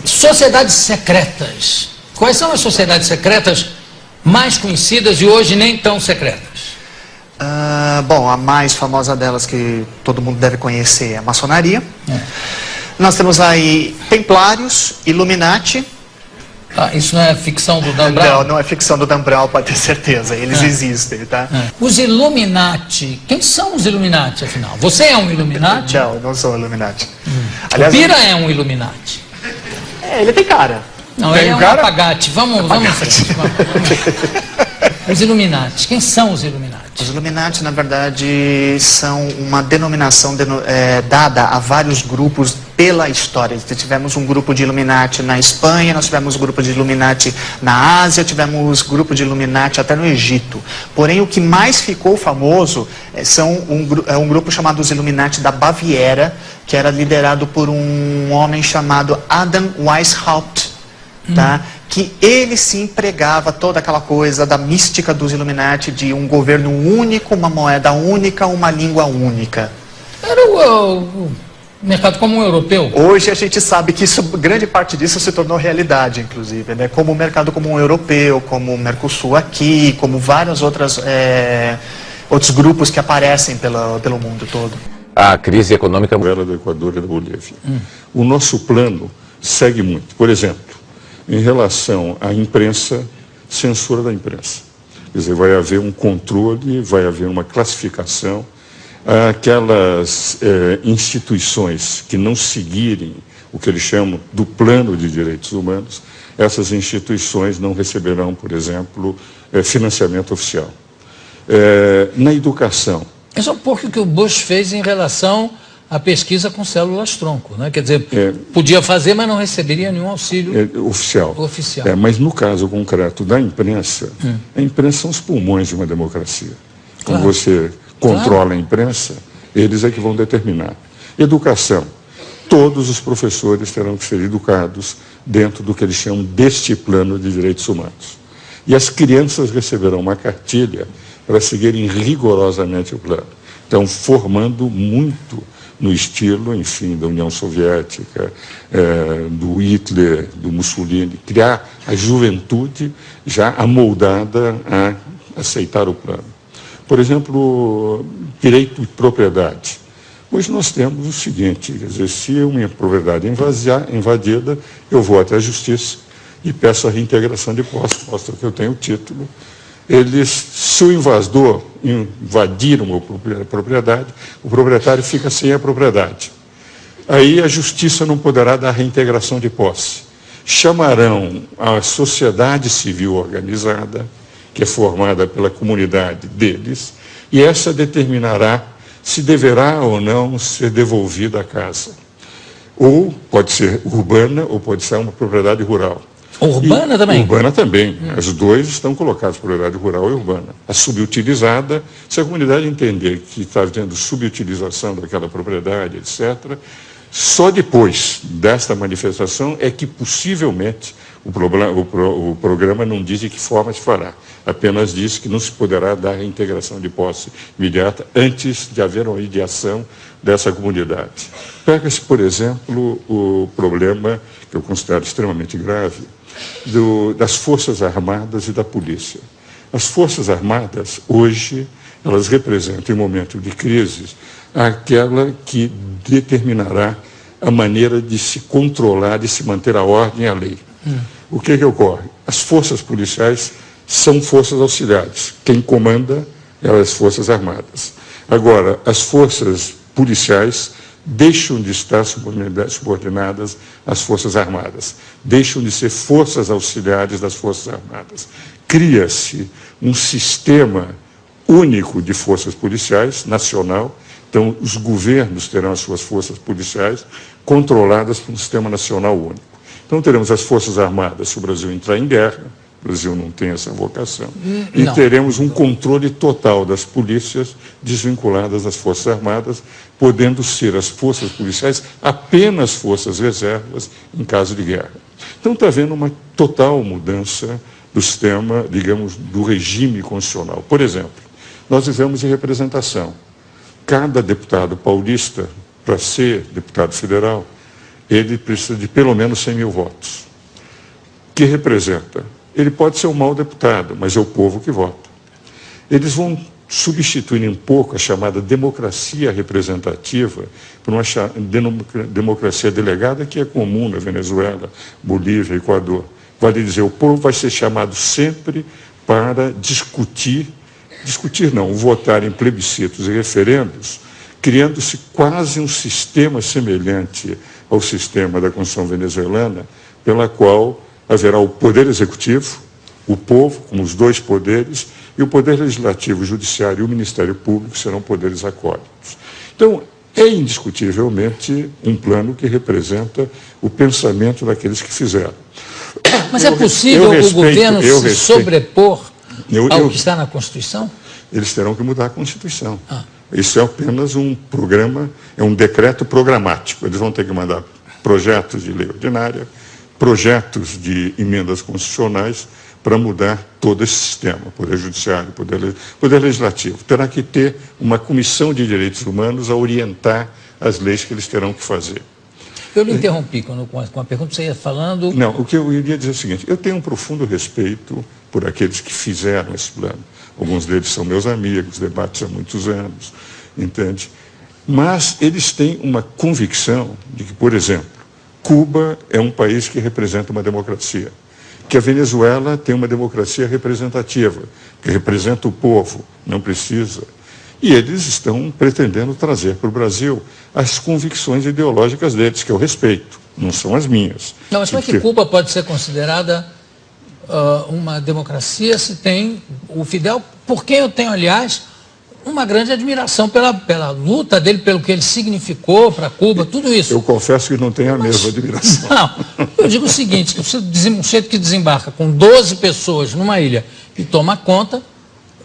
Sociedades secretas. Quais são as sociedades secretas mais conhecidas e hoje nem tão secretas? Bom, a mais famosa delas que todo mundo deve conhecer é a maçonaria. Nós temos aí Templários, Illuminati. Isso não é ficção do Dan Brown? Não, não é ficção do Dan Brown, pode ter certeza. Eles existem, tá? Os Illuminati. Quem são os Illuminati, afinal? Você é um Illuminati? Não, não sou Illuminati. Aliás, o Pira é um Illuminati. Ele tem cara. Não, tem ele é um cara? apagate. Vamos em frente. Os Illuminati. Quem são os Illuminati? Os Illuminati, na verdade, são uma denominação dada a vários grupos pela história. Tivemos um grupo de Illuminati na Espanha, nós tivemos um grupo de Illuminati na Ásia, tivemos grupo de Illuminati até no Egito. Porém, o que mais ficou famoso é um grupo chamado os Illuminati da Baviera, que era liderado por um homem chamado Adam Weishaupt, tá? Que ele sim pregava toda aquela coisa da mística dos Illuminati, de um governo único, uma moeda única, uma língua única. Era o mercado comum europeu? Hoje a gente sabe que grande parte disso se tornou realidade, inclusive, né? Como o mercado comum europeu, como o Mercosul aqui, como vários outros grupos que aparecem pelo mundo todo. A crise econômica do Equador e da Bolívia. O nosso plano segue muito. Por exemplo, em relação à imprensa, censura da imprensa. Quer dizer, vai haver um controle, vai haver uma classificação. Aquelas instituições que não seguirem o que eles chamam do plano de direitos humanos, essas instituições não receberão, por exemplo, financiamento oficial. Na educação. Isso é um pouco o que o Bush fez em relação à pesquisa com células-tronco, né? Quer dizer, podia fazer, mas não receberia nenhum auxílio oficial. Mas no caso concreto da imprensa, a imprensa são os pulmões de uma democracia. Quando você controla a imprensa, eles é que vão determinar. Educação. Todos os professores terão que ser educados dentro do que eles chamam deste plano de direitos humanos. E as crianças receberão uma cartilha para seguirem rigorosamente o plano. Então, formando muito no estilo, enfim, da União Soviética, do Hitler, do Mussolini, criar a juventude já amoldada a aceitar o plano. Por exemplo, direito de propriedade. Hoje nós temos o seguinte, quer dizer, se a minha propriedade é invadida, eu vou até a justiça e peço a reintegração de posse, mostra que eu tenho o título. Se o invasor invadir uma propriedade, o proprietário fica sem a propriedade. Aí a justiça não poderá dar reintegração de posse. Chamarão a sociedade civil organizada, que é formada pela comunidade deles, e essa determinará se deverá ou não ser devolvida a casa. Ou pode ser urbana, ou pode ser uma propriedade rural. Urbana também? Urbana também. As duas estão colocadas, propriedade rural e urbana. A subutilizada, se a comunidade entender que está havendo subutilização daquela propriedade, etc., só depois desta manifestação é que possivelmente o programa não diz de que forma se fará. Apenas diz que não se poderá dar reintegração de posse imediata antes de haver uma mediação dessa comunidade. Pega-se, por exemplo, o problema, que eu considero extremamente grave, das Forças Armadas e da Polícia. As Forças Armadas, hoje, elas representam, em momento de crise, aquela que determinará a maneira de se controlar e se manter a ordem e a lei. O que ocorre? As forças policiais são forças auxiliares. Quem comanda é as Forças Armadas. Agora, as forças policiais deixam de estar subordinadas às Forças Armadas, deixam de ser forças auxiliares das Forças Armadas. Cria-se um sistema único de forças policiais, nacional. Então, os governos terão as suas forças policiais controladas por um sistema nacional único. Então, teremos as Forças Armadas se o Brasil entrar em guerra, o Brasil não tem essa vocação, e teremos um controle total das polícias desvinculadas das Forças Armadas, podendo ser as forças policiais apenas forças reservas em caso de guerra. Então, está havendo uma total mudança do sistema, digamos, do regime constitucional. Por exemplo, nós vivemos em representação. Cada deputado paulista, para ser deputado federal, ele precisa de pelo menos 100 mil votos. Que representa? Ele pode ser um mau deputado, mas é o povo que vota. Eles vão substituir um pouco a chamada democracia representativa por uma democracia delegada que é comum na Venezuela, Bolívia, Equador. Vale dizer, o povo vai ser chamado sempre para discutir não, votar em plebiscitos e referendos, criando-se quase um sistema semelhante ao sistema da Constituição venezuelana, pela qual haverá o poder executivo, o povo, como os dois poderes, e o poder legislativo, o judiciário e o Ministério Público serão poderes acólitos. Então, é indiscutivelmente um plano que representa o pensamento daqueles que fizeram. Mas é possível o governo se sobrepor ao que está na Constituição? Eles terão que mudar a Constituição. Isso é apenas um programa, é um decreto programático. Eles vão ter que mandar projetos de lei ordinária, projetos de emendas constitucionais para mudar todo esse sistema, Poder Judiciário, Poder Legislativo. Terá que ter uma comissão de direitos humanos a orientar as leis que eles terão que fazer. Eu lhe interrompi com a pergunta que você ia falando... Não, o que eu iria dizer é o seguinte, eu tenho um profundo respeito por aqueles que fizeram esse plano. Alguns deles são meus amigos, debates há muitos anos, entende? Mas eles têm uma convicção de que, por exemplo, Cuba é um país que representa uma democracia, que a Venezuela tem uma democracia representativa, que representa o povo, não precisa. E eles estão pretendendo trazer para o Brasil as convicções ideológicas deles, que eu respeito, não são as minhas. Não, mas como é que Cuba pode ser considerada uma democracia se tem o Fidel, por quem eu tenho, aliás, uma grande admiração pela luta dele, pelo que ele significou para Cuba, tudo isso. Eu confesso que não tenho a mesma admiração. Não, eu digo o seguinte, um sujeito que desembarca com 12 pessoas numa ilha e toma conta,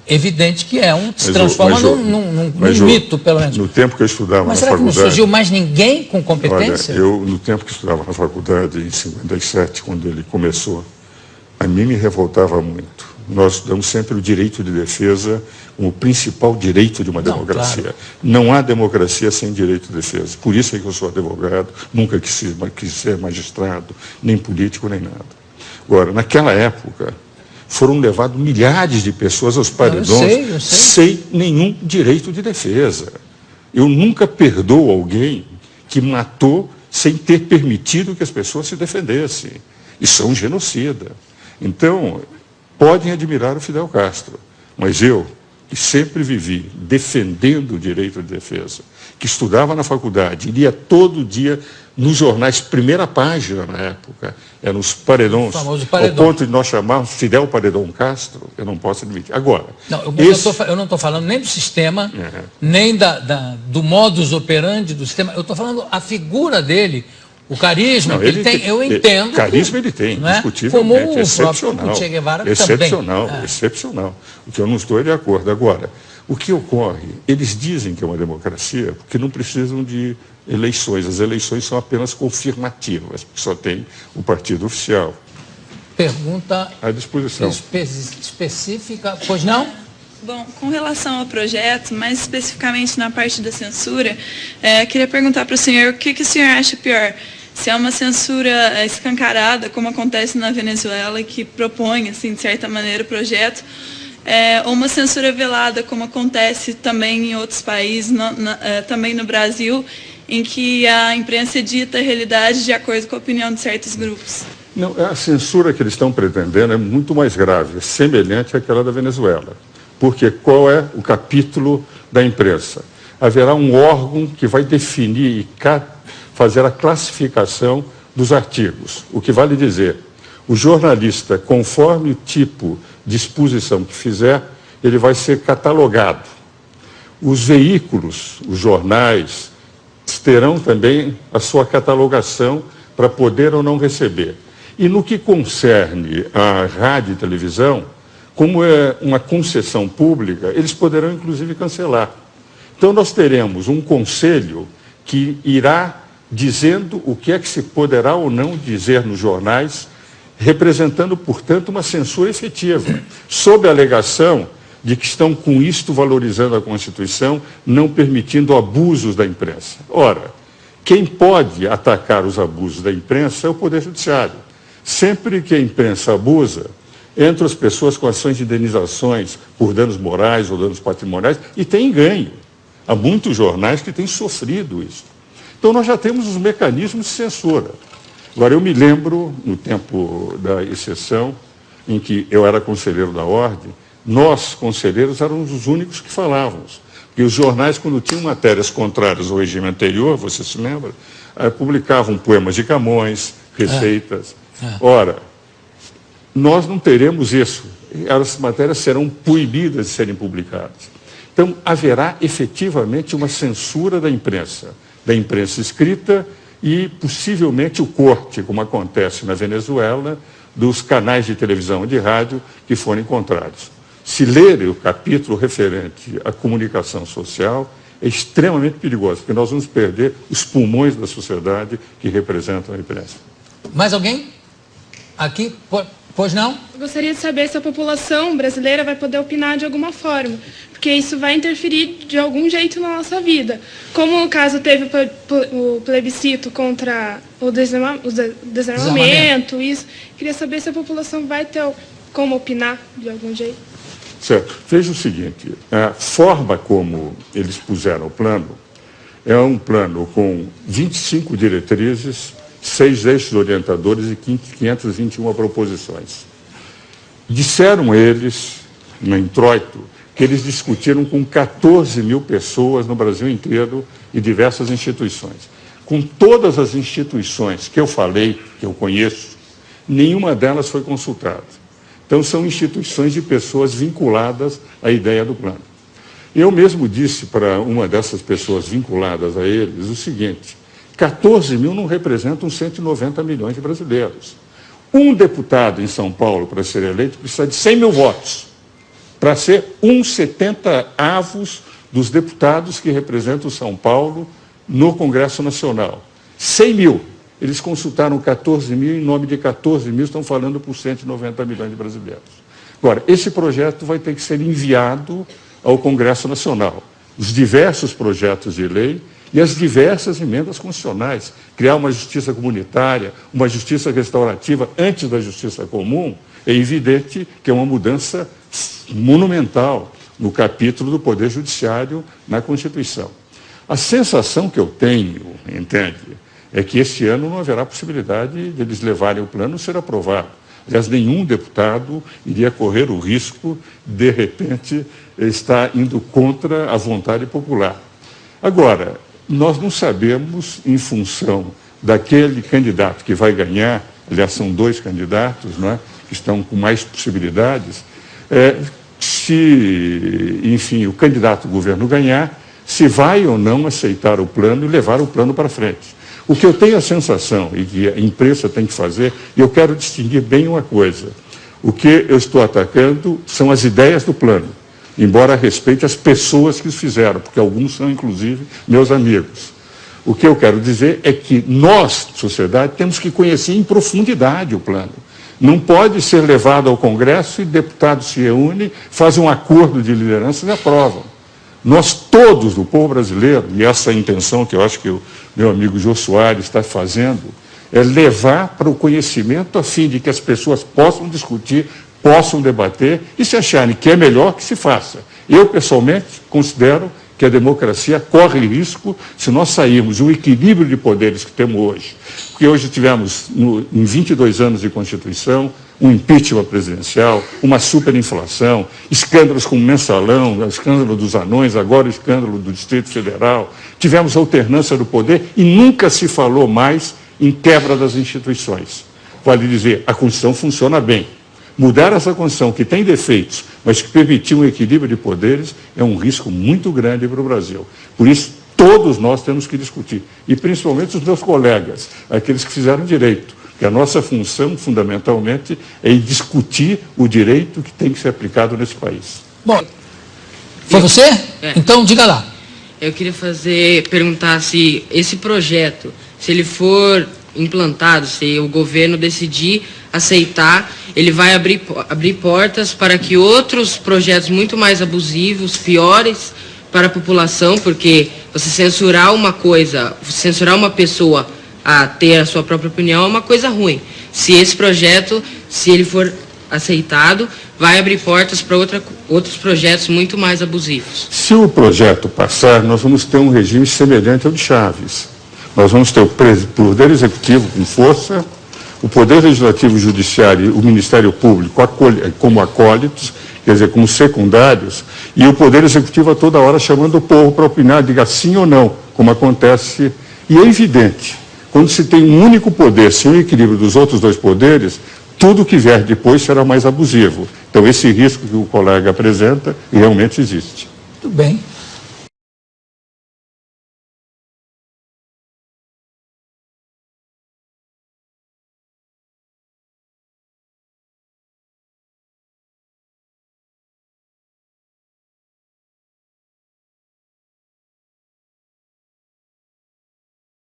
evidente que se transforma num mito, pelo menos. No tempo que eu estudava na faculdade... Mas será que não surgiu mais ninguém com competência? Olha, no tempo que eu estudava na faculdade, em 57, quando ele começou, a mim me revoltava muito. Nós damos sempre o direito de defesa como o principal direito de uma democracia. Claro. Não há democracia sem direito de defesa. Por isso é que eu sou advogado, nunca quis ser magistrado, nem político, nem nada. Agora, naquela época, foram levados milhares de pessoas aos paredões eu sei. sem nenhum direito de defesa. Eu nunca perdoo alguém que matou sem ter permitido que as pessoas se defendessem. Isso é um genocida. Então, podem admirar o Fidel Castro, mas eu, que sempre vivi defendendo o direito de defesa, que estudava na faculdade, lia todo dia nos jornais, primeira página na época, eram os paredões, ao ponto de nós chamarmos Fidel Paredão Castro, eu não posso admitir. Agora, eu não estou falando nem do sistema, nem do modus operandi do sistema, eu estou falando a figura dele, o carisma que ele tem, eu entendo. Carisma ele tem, indiscutivelmente, como o excepcional. próprio Che Guevara excepcional, também. Excepcional. O que eu não estou de acordo. Agora, o que ocorre? Eles dizem que é uma democracia porque não precisam de eleições. As eleições são apenas confirmativas, porque só tem o partido oficial. Pergunta à disposição. Específica, pois não? Bom, com relação ao projeto, mais especificamente na parte da censura, queria perguntar para o senhor o que o senhor acha pior? Se é uma censura escancarada, como acontece na Venezuela, que propõe, assim, de certa maneira, o projeto, ou uma censura velada, como acontece também em outros países, também no Brasil, em que a imprensa dita a realidade de acordo com a opinião de certos grupos? Não, a censura que eles estão pretendendo é muito mais grave, é semelhante àquela da Venezuela. Porque qual é o capítulo da imprensa? Haverá um órgão que vai definir e fazer a classificação dos artigos. O que vale dizer, o jornalista, conforme o tipo de exposição que fizer, ele vai ser catalogado. Os veículos, os jornais, terão também a sua catalogação para poder ou não receber. E no que concerne a rádio e televisão, como é uma concessão pública, eles poderão inclusive cancelar. Então nós teremos um conselho que irá dizendo o que é que se poderá ou não dizer nos jornais, representando, portanto, uma censura efetiva, sob a alegação de que estão com isto valorizando a Constituição, não permitindo abusos da imprensa. Ora, quem pode atacar os abusos da imprensa é o Poder Judiciário. Sempre que a imprensa abusa, entram as pessoas com ações de indenizações por danos morais ou danos patrimoniais e tem ganho. Há muitos jornais que têm sofrido isso. Então, nós já temos os mecanismos de censura. Agora, eu me lembro, no tempo da exceção, em que eu era conselheiro da Ordem, nós, conselheiros, éramos os únicos que falávamos. Porque os jornais, quando tinham matérias contrárias ao regime anterior, você se lembra, publicavam poemas de Camões, receitas. Ora, nós não teremos isso. As matérias serão proibidas de serem publicadas. Então, haverá efetivamente uma censura da imprensa escrita e, possivelmente, o corte, como acontece na Venezuela, dos canais de televisão e de rádio que forem contrários. Se ler o capítulo referente à comunicação social, é extremamente perigoso, porque nós vamos perder os pulmões da sociedade que representam a imprensa. Mais alguém? Aqui? Pois não? Eu gostaria de saber se a população brasileira vai poder opinar de alguma forma, porque isso vai interferir de algum jeito na nossa vida. Como no caso teve o plebiscito contra o desarmamento, isso, queria saber se a população vai ter como opinar de algum jeito. Certo. Veja o seguinte, a forma como eles puseram o plano é um plano com 25 diretrizes, 6 eixos orientadores e 521 proposições. Disseram eles, no introito, que eles discutiram com 14 mil pessoas no Brasil inteiro e diversas instituições. Com todas as instituições que eu falei, que eu conheço, nenhuma delas foi consultada. Então, são instituições de pessoas vinculadas à ideia do plano. Eu mesmo disse para uma dessas pessoas vinculadas a eles o seguinte: 14 mil não representam 190 milhões de brasileiros. Um deputado em São Paulo, para ser eleito, precisa de 100 mil votos, para ser 1/70 dos deputados que representam São Paulo no Congresso Nacional. 100 mil. Eles consultaram 14 mil, em nome de 14 mil estão falando por 190 milhões de brasileiros. Agora, esse projeto vai ter que ser enviado ao Congresso Nacional. Os diversos projetos de lei e as diversas emendas constitucionais. Criar uma justiça comunitária, uma justiça restaurativa antes da justiça comum, é evidente que é uma mudança monumental no capítulo do Poder Judiciário na Constituição. A sensação que eu tenho, entende, é que este ano não haverá possibilidade de eles levarem o plano a ser aprovado. Aliás, nenhum deputado iria correr o risco, de repente, estar indo contra a vontade popular. Agora, nós não sabemos, em função daquele candidato que vai ganhar, aliás, são 2 candidatos, não é, que estão com mais possibilidades, se, enfim, o candidato do governo ganhar, se vai ou não aceitar o plano e levar o plano para frente. O que eu tenho a sensação, e que a imprensa tem que fazer, e eu quero distinguir bem uma coisa: o que eu estou atacando são as ideias do plano, embora respeite as pessoas que os fizeram, porque alguns são, inclusive, meus amigos. O que eu quero dizer é que nós, sociedade, temos que conhecer em profundidade o plano. Não pode ser levado ao Congresso e deputados se reúnem, fazem um acordo de liderança e aprovam. Nós todos, o povo brasileiro, e essa é a intenção que eu acho que o meu amigo Jô Soares está fazendo, é levar para o conhecimento a fim de que as pessoas possam discutir, possam debater e se acharem que é melhor que se faça. Eu, pessoalmente, considero que a democracia corre risco se nós sairmos do equilíbrio de poderes que temos hoje. Porque hoje tivemos, em 22 anos de Constituição, um impeachment presidencial, uma superinflação, escândalos como o Mensalão, o escândalo dos anões, agora o escândalo do Distrito Federal. Tivemos alternância do poder e nunca se falou mais em quebra das instituições. Vale dizer, a Constituição funciona bem. Mudar essa Constituição, que tem defeitos, mas que permitiu um equilíbrio de poderes, é um risco muito grande para o Brasil. Por isso, todos nós temos que discutir, e principalmente os meus colegas, aqueles que fizeram direito. Que a nossa função, fundamentalmente, é discutir o direito que tem que ser aplicado nesse país. Bom, foi você? Então, diga lá. Eu queria perguntar se esse projeto, se ele for implantado, se o governo decidir aceitar, ele vai abrir portas para que outros projetos muito mais abusivos, piores para a população, porque você censurar uma coisa, censurar uma pessoa a ter a sua própria opinião é uma coisa ruim. Se esse projeto, se ele for aceitado, vai abrir portas para outros projetos muito mais abusivos. Se o projeto passar, nós vamos ter um regime semelhante ao de Chaves. Nós vamos ter o Poder Executivo com força, o Poder Legislativo e Judiciário, o Ministério Público como acólitos, quer dizer, como secundários, e o Poder Executivo a toda hora chamando o povo para opinar, diga sim ou não, como acontece. E é evidente, quando se tem um único poder sem o equilíbrio dos outros dois poderes, tudo que vier depois será mais abusivo. Então, esse risco que o colega apresenta realmente existe. Muito bem.